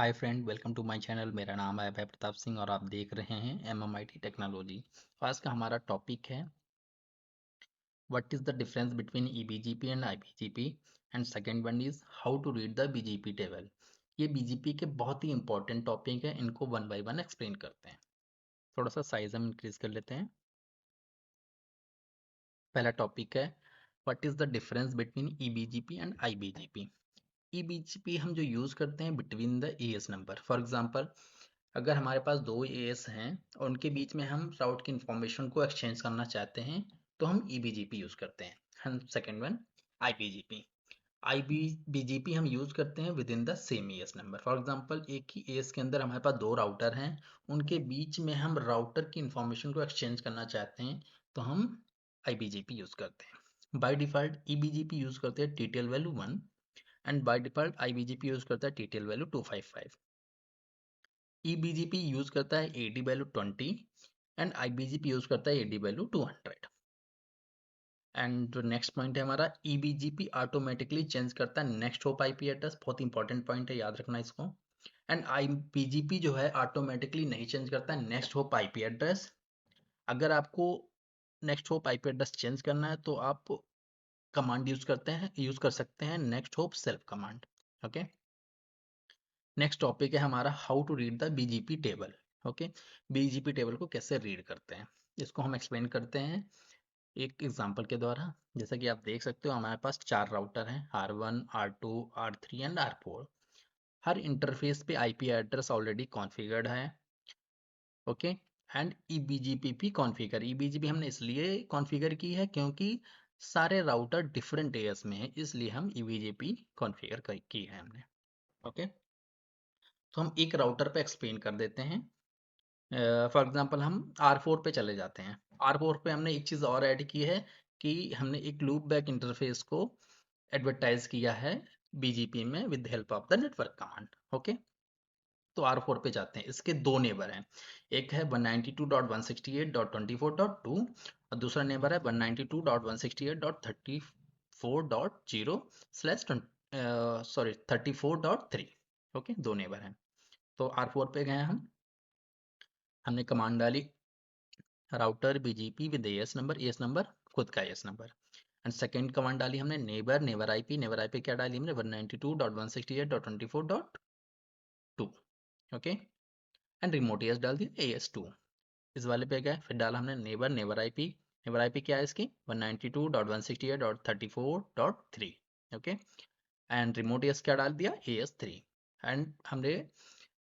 Hi friend, welcome to my channel. मेरा नाम है अभय प्रताप सिंह और आप देख रहे हैं MMIT टेक्नोलॉजी। आज का हमारा टॉपिक है what is the difference between EBGP and IBGP and second one is how to read the BGP table. ये BGP के बहुत ही इंपॉर्टेंट टॉपिक है, इनको वन बाय वन एक्सप्लेन करते हैं। थोड़ा सा साइज हम इंक्रीज कर लेते हैं। पहला टॉपिक है what is the difference between EBGP and IBGP। EBGP हम जो यूज़ करते हैं between the AS number. For example, अगर हमारे पास दो AS हैं और उनके बीच में हम राउट की इंफॉर्मेशन को एक्सचेंज करना चाहते हैं तो हम EBGP यूज़ करते हैं। हम सेकेंड वन IBGP। IBGP हम यूज़ करते हैं with in the same AS number. For example, एक ही AS के अंदर हमारे पास दो राउटर हैं, उनके बीच में हम राउटर की इंफॉर्मेशन को एक्सचेंज करना चाहते हैं तो हम IBGP यूज़ करते हैं। बाय डिफ़ॉल्ट EBGP यूज़ करते हैं TTL value 1 and by default IBGP use करता है TTL वैल्यू 255। EBGP यूज़ करता है AD value 20 and IBGP use करता है AD वैल्यू 200। एंड जो नेक्स्ट पॉइंट है हमारा, EBGP ऑटोमेटिकली चेंज करता है नेक्स्ट होप IP एड्रेस। बहुत इंपॉर्टेंट पॉइंट है, याद रखना इसको। एंड IBGP जो है ऑटोमेटिकली नहीं चेंज करता है नेक्स्ट होप IP एड्रेस। अगर आपको next hop IP address change करना है तो आप कमांड यूज़ कर सकते हैं next hop self command. Okay, next topic है हमारा how to read the BGP table. Okay, BGP table को कैसे रीड करते हैं इसको हम एक्सप्लेन करते हैं एक एग्जांपल के द्वारा। जैसा कि आप देख सकते हो, हमारे पास चार राउटर हैं, R1, R2, R3 and R4। Her interface पे IP एड्रेस ऑलरेडी कॉन्फ़िगर्ड है। ओके, एंड EBGP भी कॉन्फ़िगर। EBGP हमने इसलिए कॉन्फ़िगर की है क्योंकि सारे राउटर डिफरेंट एएस में है, इसलिए हम EBGP कॉन्फ़िगर की है हमने। ओके, तो हम एक राउटर पे एक्सप्लेन कर देते हैं। फॉर एग्जांपल, हम R4 पे चले जाते हैं। R4 पे हमने एक चीज़ और ऐड की है कि हमने एक लूप बैक इंटरफेस को एडवर्टाइज किया है BGP में with help of the network command. Okay, तो R4 पे जाते हैं। इसके दो नेबर हैं, एक है 192.168.24.2 और दूसरा नेबर है 192.168.34.0 स्लैश 34.3। ओके, दो नेबर हैं। तो R4 पे गए हम, हमने कमांड डाली router BGP with AS number खुद का AS number. And second command डाली हमने नेबर IP क्या डाली हमने 192.168.24.2। ओके, एंड रिमोट AS डाल दिया AS2। इस वाले पे गए, फिर डाला हमने नेबर IP क्या है इसकी 192.168.34.3। ओके, एंड रिमोट AS क्या डाल दिया AS3। एंड हमने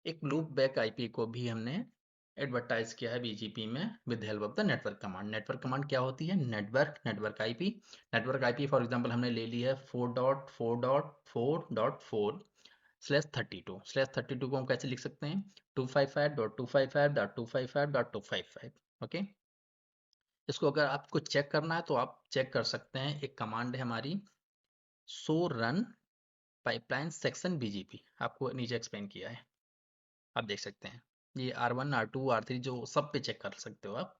एक लूप बैक IP को भी हमने एडवर्टाइज किया है BGP में with help of the network command. Network command क्या होती है? Network IP। Network IP for example हमने ले ली है 4.4.4.4 स्लैश 32। स्लैश 32 को हम कैसे लिख सकते हैं? 255.255.255.255। ओके, इसको अगर आपको चेक करना है तो आप चेक कर सकते हैं। एक कमांड है हमारी सो रन पाइपलाइन सेक्शन BGP, आपको नीचे एक्सप्लेन किया है, आप देख सकते हैं। ये R1, R2, R3 जो सब पे चेक कर सकते हो आप।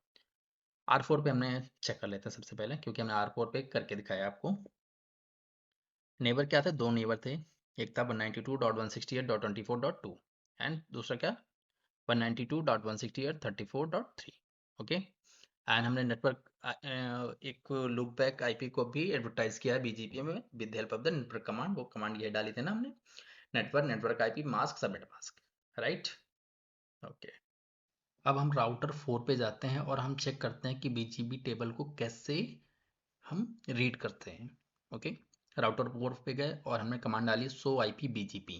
R4 पे हमने चेक कर लेते हैं सबसे पहले, क्योंकि हमने R4 पे करके दिखाया आपको। नेबर क्या थे? दो नेबर थे, एक था 192.168.24.2 एंड दूसरा क्या 192.168.34.3। ओके, एंड हमने नेटवर्क एक लूप बैक IP को भी एडवर्टाइज किया है BGP में with help of the network command. वो कमांड ये डाली थी ना हमने, network IP mask subnet mask, right. Okay, अब हम राउटर 4 पे जाते हैं और हम चेक करते हैं कि BGP टेबल को कैसे हम रीड करते हैं। ओके, राउटर 4 पे गए और हमने कमांड डाली सो IP BGP।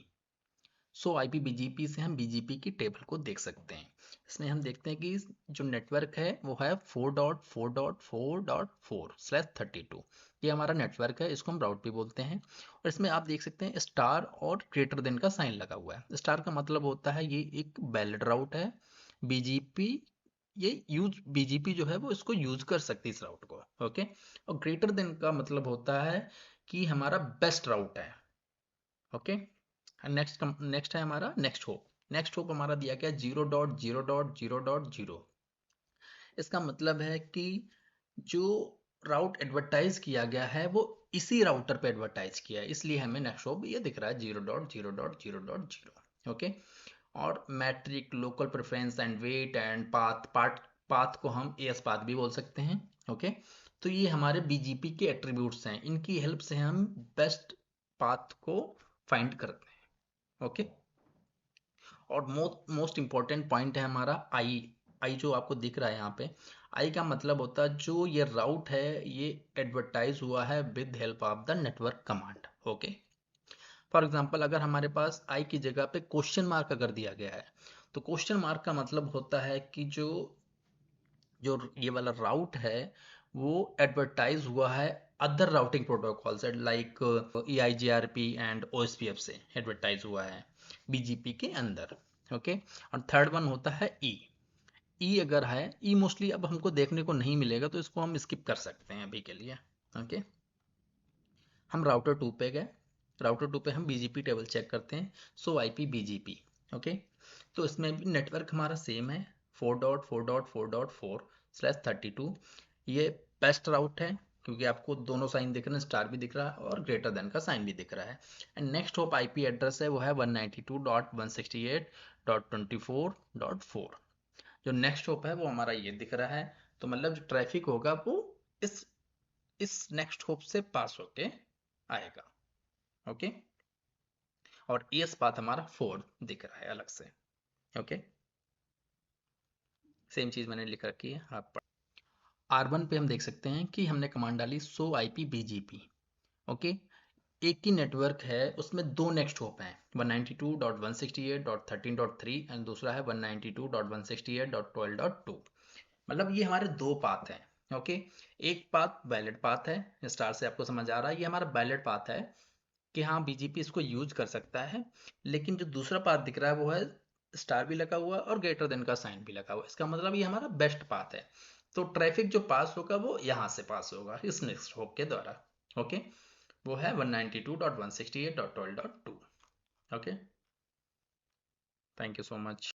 सो IP BGP से हम BGP की टेबल को देख सकते हैं। इसमें हम देखते हैं कि जो नेटवर्क है वो है 4.4.4.4/32। ये हमारा नेटवर्क है, इसको हम राउट भी बोलते हैं। और इसमें आप देख सकते हैं स्टार और ग्रेटर देन का साइन लगा हुआ है। स्टार का मतलब होता है ये एक वैलिड राउट है, BGP ये BGP जो है वो इसको यूज कर सकती है इस राउट को। ओके, और ग्रेटर देन का मतलब होता है कि हमारा बेस्ट राउट है। ओके, नेक्स्ट है हमारा नेक्स्ट होप। नेक्स्ट होप हमारा दिया गया 0.0.0.0। इसका मतलब है कि जो राउट एडवर्टाइज किया गया है वो इसी राउटर पे एडवर्टाइज किया है, इसलिए हमें नेक्स्ट होप ये दिख रहा है 0.0.0.0। ओके। और metric, local preference and weight and path को हम एएस पाथ भी बोल सकते हैं। ओके। तो ये हमारे बीजीपी के एट्रीब्यूट्स हैं, इनकी हेल्प से हम बेस्ट पाथ को फाइंड करते हैं। ओके। और मोस्ट इंपॉर्टेंट पॉइंट है हमारा आई। आई जो आपको दिख रहा है यहाँ पे, आई का मतलब होता है जो ये राउट है ये एडवर्टाइज हुआ है with help of the network command. Okay. For example अगर हमारे पास आई की जगह पे क्वेश्चन मार्क अगर दिया गया है, तो क्वेश्चन मार्क का मतलब होता है कि जो जो ये वाला राउट है वो एडवर्टाइज हुआ है अदर राउटिंग प्रोटोकॉल से, लाइक EIGRP एंड OSPF से एडवर्टाइज हुआ है बीजीपी के अंदर। ओके। और थर्ड वन होता है ई अगर है, ई मोस्टली अब हमको देखने को नहीं मिलेगा तो इसको हम स्किप कर सकते हैं अभी के लिए। ओके। हम राउटर 2 पे गए, राउटर 2 पे हम बीजीपी टेबल चेक करते हैं, सो IP BGP। ओके। तो इसमें भी नेटवर्क हमारा सेम है 4.4.4.4/32। ये बेस्ट राउट है क्योंकि आपको दोनों साइन दिख रहे हैं, स्टार भी दिख रहा है और ग्रेटर देन का साइन भी दिख रहा है। And next hop IP address है वो है 192.168.24.4। जो नेक्स्ट होप है वो हमारा ये दिख रहा है। तो मतलब जो ट्रैफिक होगा वो इस इस नेक्स्ट होप से पास होके आएगा। ओके। और एस पाथ हमारा 4 दिख रहा है अलग से। ओके। सेम चीज मैंने लिख रखी है, आप R1 पे हम देख सकते हैं कि हमने कमांड डाली सो IP BGP। ओके। एक ही नेटवर्क है उसमें दो नेक्स्ट होप हैं, 192.168.13.3 एंड दूसरा है 192.168.12.2। मतलब ये हमारे दो पाथ हैं। ओके। एक पाथ वैलिड पाथ है, स्टार से आपको समझ आ रहा है, ये हमारा वैलिड पाथ है कि हाँ बीजीपी इसको यूज कर सकता है। लेकिन जो दूसरा पाथ दिख रहा है वो है स्टार भी लगा हुआ और ग्रेटर देन का साइन भी लगा हुआ, इसका मतलब ये हमारा बेस्ट पाथ है। तो ट्रैफिक जो पास होगा वो यहाँ से पास होगा इस नेक्स्ट होप के द्वारा। ओके। वो है 192.168.12.2। Okay. Thank you so much.